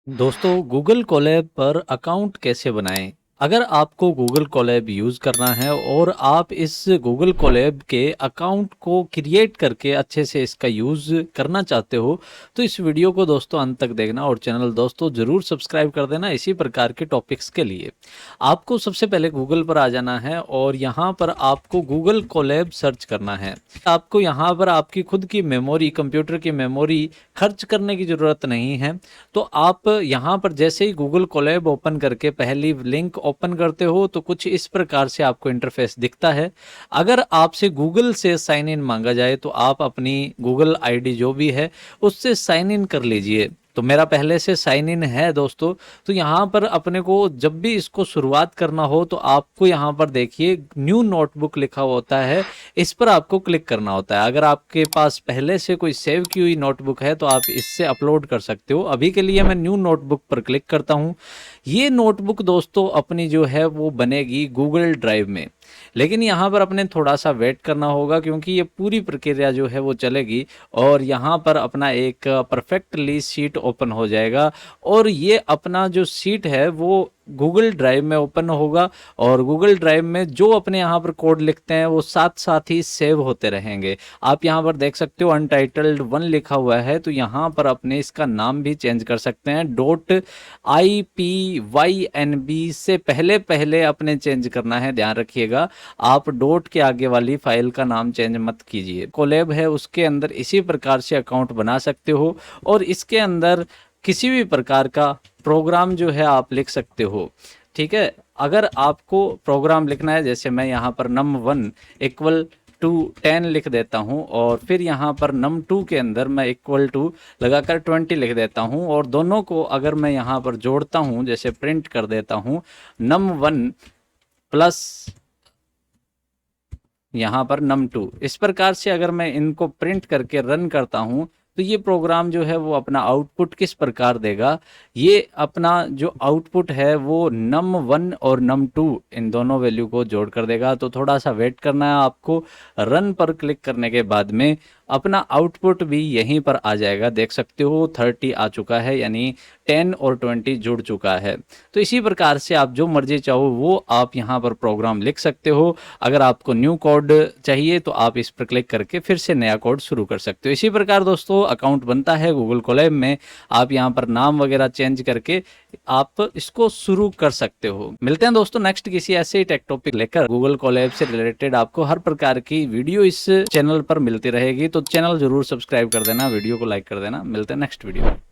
दोस्तों Google Colab पर account कैसे बनाएं? अगर आपको गूगल कोलैब यूज़ करना है और आप इस गूगल कोलैब के अकाउंट को क्रिएट करके अच्छे से इसका यूज़ करना चाहते हो, तो इस वीडियो को दोस्तों अंत तक देखना और चैनल दोस्तों ज़रूर सब्सक्राइब कर देना इसी प्रकार के टॉपिक्स के लिए। आपको सबसे पहले गूगल पर आ जाना है और यहाँ पर आपको गूगल कोलैब सर्च करना है। आपको यहाँ पर आपकी खुद की मेमोरी, कंप्यूटर की मेमोरी खर्च करने की ज़रूरत नहीं है। तो आप यहाँ पर जैसे ही गूगल कोलैब ओपन करके पहली लिंक ओपन करते हो तो कुछ इस प्रकार से आपको इंटरफेस दिखता है। अगर आपसे गूगल से साइन इन मांगा जाए तो आप अपनी गूगल आईडी जो भी है उससे साइन इन कर लीजिए। तो मेरा पहले से साइन इन है दोस्तों। तो यहाँ पर अपने को जब भी इसको शुरुआत करना हो तो आपको यहाँ पर देखिए न्यू नोटबुक लिखा होता है, इस पर आपको क्लिक करना होता है। अगर आपके पास पहले से कोई सेव की हुई नोटबुक है तो आप इससे अपलोड कर सकते हो। अभी के लिए मैं न्यू नोटबुक पर क्लिक करता हूँ। ये नोटबुक दोस्तों अपनी जो है वो बनेगी गूगल ड्राइव में, लेकिन यहाँ पर अपने थोड़ा सा वेट करना होगा क्योंकि ये पूरी प्रक्रिया जो है वो चलेगी और यहाँ पर अपना एक परफेक्टली शीट ओपन हो जाएगा और ये अपना जो शीट है वो गूगल ड्राइव में ओपन होगा और गूगल ड्राइव में जो अपने यहाँ पर कोड लिखते हैं वो साथ साथ ही सेव होते रहेंगे। आप यहाँ पर देख सकते हो अनटाइटल्ड 1 लिखा हुआ है, तो यहाँ पर अपने इसका नाम भी चेंज कर सकते हैं। .ipynb से पहले पहले अपने चेंज करना है, ध्यान रखिएगा। आप डॉट के आगे वाली फाइल का नाम चेंज मत कीजिए। कोलैब है उसके अंदर इसी प्रकार से अकाउंट बना सकते हो और इसके अंदर किसी भी प्रकार का प्रोग्राम जो है आप लिख सकते हो। ठीक है, अगर आपको प्रोग्राम लिखना है, जैसे मैं यहाँ पर num1 इक्वल टू 10 लिख देता हूँ और फिर यहाँ पर num2 के अंदर मैं इक्वल टू लगाकर 20 लिख देता हूँ और दोनों को अगर मैं यहाँ पर जोड़ता हूँ, जैसे प्रिंट कर देता हूँ num1 प्लस यहाँ पर num2, इस प्रकार से अगर मैं इनको प्रिंट करके रन करता हूँ तो ये प्रोग्राम जो है वो अपना आउटपुट किस प्रकार देगा। ये अपना जो आउटपुट है वो num1 और num2 इन दोनों वैल्यू को जोड़ कर देगा। तो थोड़ा सा वेट करना है आपको। रन पर क्लिक करने के बाद में अपना आउटपुट भी यहीं पर आ जाएगा, देख सकते हो 30 आ चुका है, यानी 10 और 20 जुड़ चुका है। तो इसी प्रकार से आप जो मर्जी चाहो वो आप यहाँ पर प्रोग्राम लिख सकते हो। अगर आपको न्यू कोड चाहिए तो आप इस पर क्लिक करके फिर से नया कोड शुरू कर सकते हो। इसी प्रकार दोस्तों अकाउंट बनता है गूगल कोलैब में। आप यहाँ पर नाम वगैरह चेंज करके आप इसको शुरू कर सकते हो। मिलते हैं दोस्तों नेक्स्ट किसी ऐसे ही टेक टॉपिक लेकर। गूगल कोलैब से रिलेटेड आपको हर प्रकार की वीडियो इस चैनल पर मिलती रहेगी, तो चैनल जरूर सब्सक्राइब कर देना, वीडियो को लाइक कर देना। मिलते हैं नेक्स्ट वीडियो में।